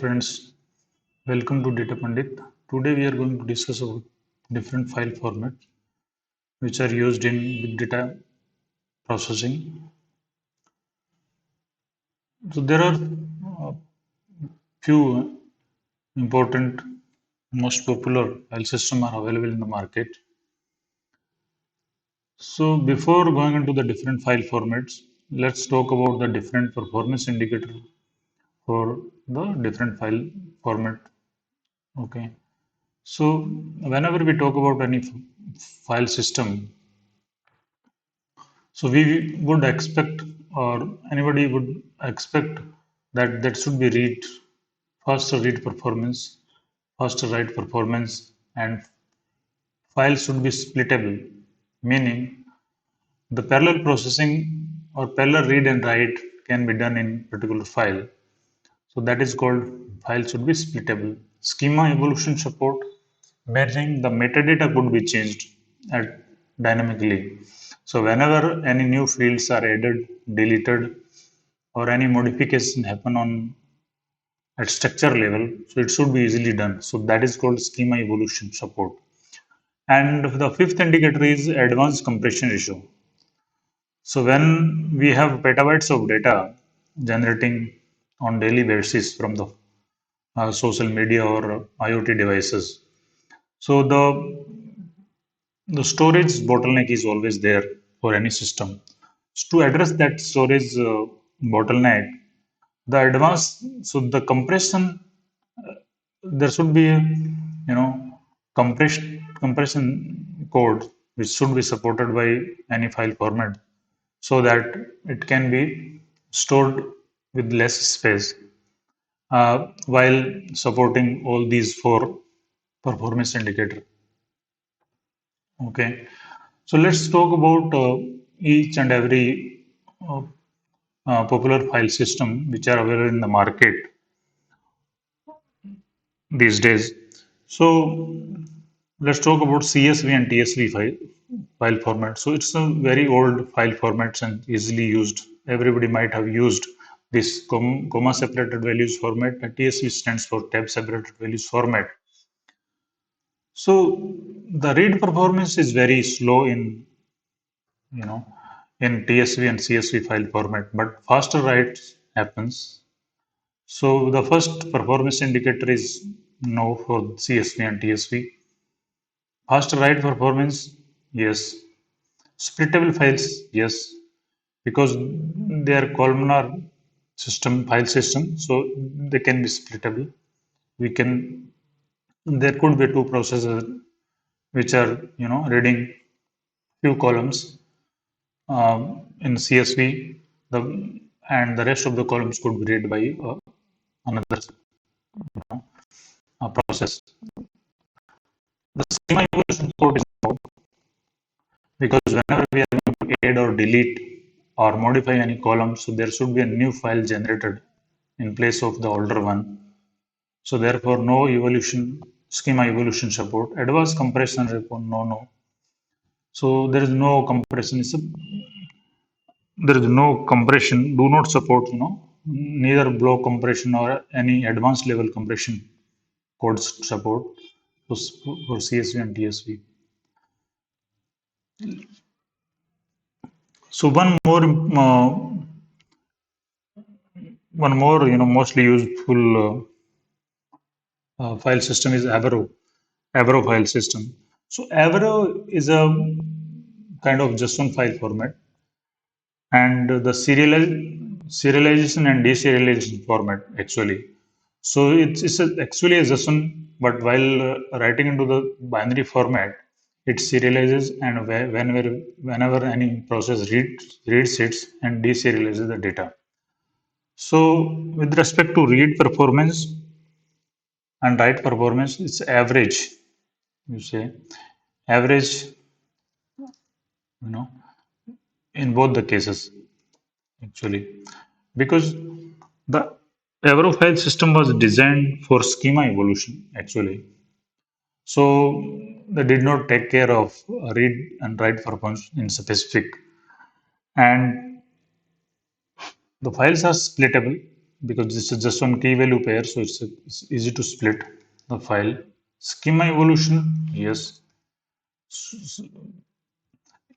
friends, welcome to Data Pandit. Today we are going to discuss about different file formats which are used in big data processing. So there are few important, most popular file systems are available in the market. So before going into the different file formats, let's talk about the different performance indicator for the different file format. Okay. So whenever we talk about any file system, so we would expect, or anybody would expect, that should be faster read performance, faster write performance, and files should be splittable, meaning the parallel processing or parallel read and write can be done in particular file. So that is called file should be splittable. Schema evolution support, meaning the metadata could be changed dynamically. So whenever any new fields are added, deleted, or any modification happen on at structure level, so it should be easily done. So that is called schema evolution support. And the fifth indicator is advanced compression ratio. So when we have petabytes of data generating on daily basis from the social media or IoT devices, so the storage bottleneck is always there for any system. So to address that storage bottleneck, the advanced, so the compression, there should be a, compression code which should be supported by any file format so that it can be stored with less space while supporting all these four performance indicator. Okay, so let's talk about each and every uh, popular file system which are available in the market these days. So let's talk about CSV and TSV file format. So it's a very old file formats and easily used. Everybody might have used this comma separated values format. And TSV stands for tab separated values format. So the read performance is very slow you know in TSV and CSV file format, but faster writes happens. So the first performance indicator is no for CSV and TSV. Faster write performance, yes. Splittable files, yes, because they are columnar system file system, so they can be splittable. We can There could be two processes which are reading few columns in CSV, and the rest of the columns could be read by another process. The schema evolution code is out because whenever we are going to add or delete or modify any column, so there should be a new file generated in place of the older one. So therefore, no schema evolution support. Advanced compression report, no. So there is no compression. There is no compression. Do not support, neither block compression or any advanced level compression codes support for CSV and TSV. So one more, mostly useful file system is Avro file system. So Avro is a kind of JSON file format, and the serialization and deserialization format actually. So actually a JSON, but while writing into the binary format, it serializes, and whenever any process reads it and deserializes the data. So with respect to read performance and write performance, it's average. You say average, you know, in both the cases actually, because the Avro file system was designed for schema evolution actually. So they did not take care of read and write performance in specific, and the files are splittable, because this is just one key value pair, so it's easy to split the file. Schema evolution, yes.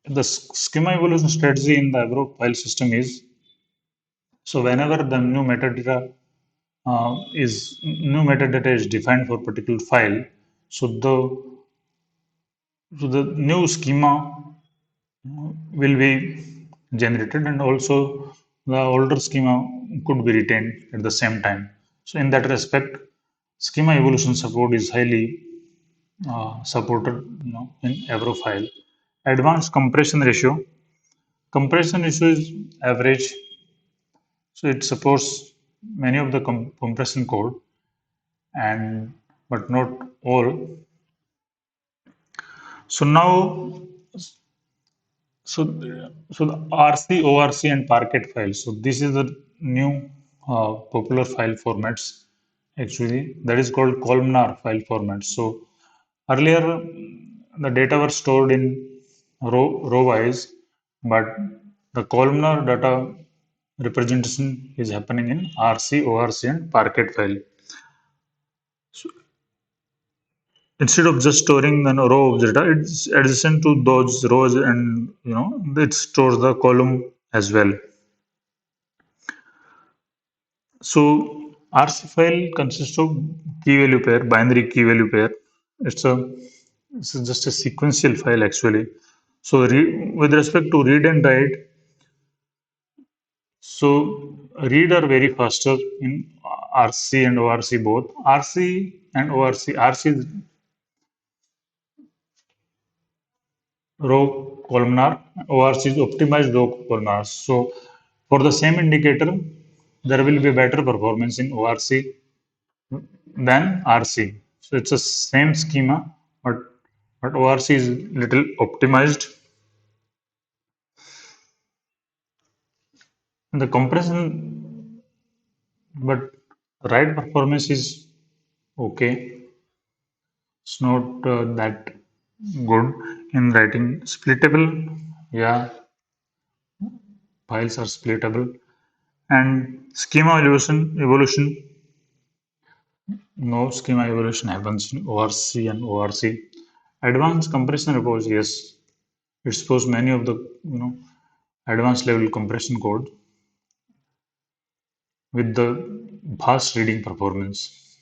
The schema evolution strategy in the Avro file system is, so whenever the new metadata is defined for particular file, so the new schema will be generated, and also the older schema could be retained at the same time. So in that respect, schema evolution support is highly supported, in Avro file. Advanced compression ratio. Compression ratio is average, so it supports many of the compression code, and but not all. So now, so so the RC, ORC, and Parquet files. So this is the new popular file formats. Actually, that is called columnar file format. So earlier, the data were stored in row wise, but the columnar data representation is happening in RC, ORC, and Parquet file. So instead of just storing the row of data, it's adjacent to those rows, and it stores the column as well. So RC file consists of key value pair, binary key value pair. It's a it's just a sequential file actually. So with respect to read and write, so read are very faster in RC and ORC both. RC and ORC, RC is row columnar, ORC is optimized row columnar. So for the same indicator, there will be better performance in ORC than RC. So it's the same schema, but ORC is little optimized. The compression, but write performance is okay. It's not that good in writing. Splittable, yeah, files are splittable. And schema evolution, no schema evolution happens in ORC and ORC. Advanced compression approach, yes, it supports many of the advanced level compression code with the fast reading performance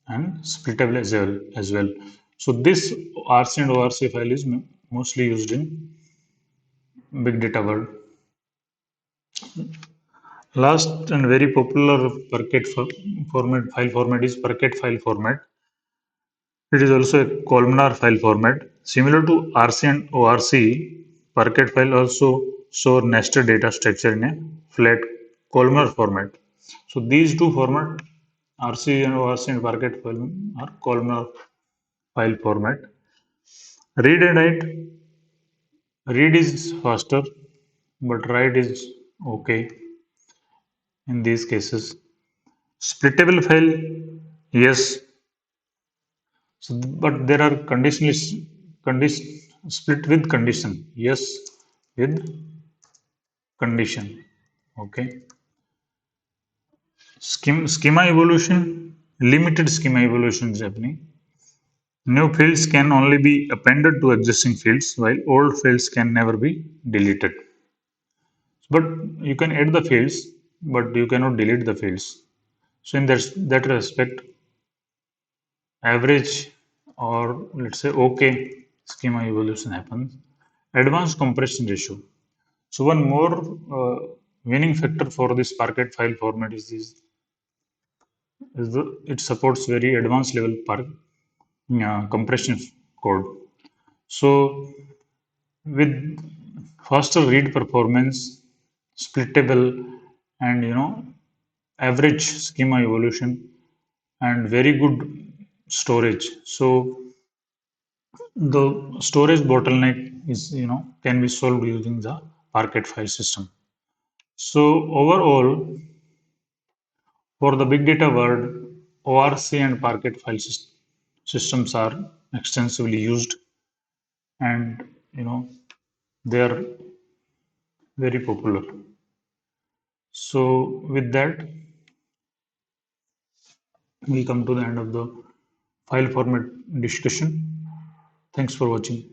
and splittable as well. So this RC and ORC file is mostly used in big data world. Last and very popular file format is Parquet file format. It is also a columnar file format. Similar to RC and ORC, Parquet file also store nested data structure in a flat columnar format. So these two formats, RC and ORC and Parquet file, are columnar file format. Read and write. Read is faster, but write is okay in these cases. Splittable file, yes. So, but there are condition split with condition. Yes, with condition. Okay. Schema evolution, limited schema evolution is happening. New fields can only be appended to existing fields, while old fields can never be deleted. But you can add the fields, but you cannot delete the fields. So in that respect, average, or let's say okay, schema evolution happens. Advanced compression ratio. So one more winning factor for this Parquet file format it supports very advanced level compression code. So with faster read performance, splittable, and average schema evolution, and very good storage. So the storage bottleneck is can be solved using the Parquet file system. So overall, for the big data world, ORC and Parquet file systems are extensively used, and they are very popular. So with that, we come to the end of the file format discussion. Thanks for watching.